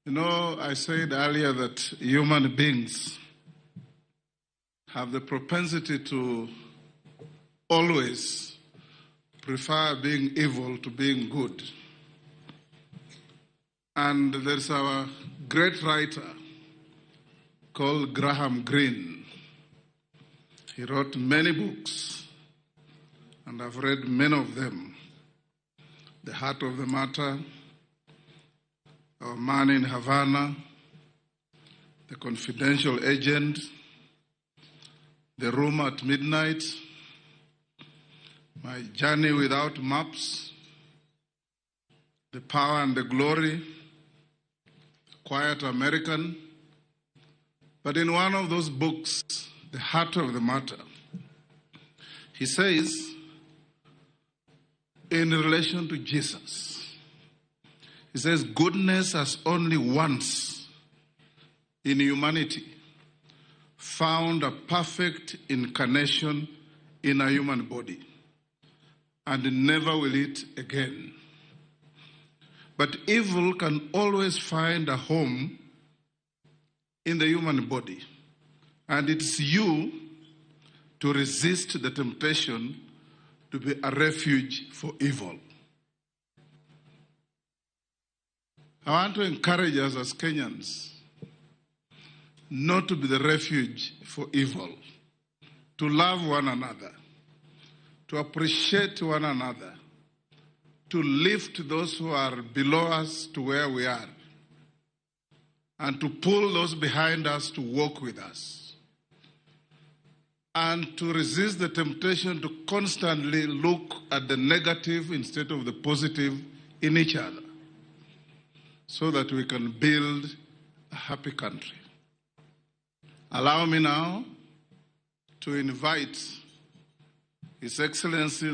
You know, I said earlier that human beings have the propensity to always prefer being evil to being good. And there's a great writer called Graham Greene. He wrote many books, and I've read many of them. The Heart of the Matter, Our Man in Havana, The Confidential Agent, The Room at Midnight, My Journey Without Maps, The Power and the Glory, Quiet American. But in one of those books, The Heart of the Matter, he says, in relation to Jesus, he says, goodness has only once in humanity found a perfect incarnation in a human body, and never will it again. But evil can always find a home in the human body, and it's you to resist the temptation to be a refuge for evil. I want to encourage us as Kenyans not to be the refuge for evil, to love one another, to appreciate one another, to lift those who are below us to where we are, and to pull those behind us to walk with us, and to resist the temptation to constantly look at the negative instead of the positive in each other, so that we can build a happy country. Allow me now to invite His Excellency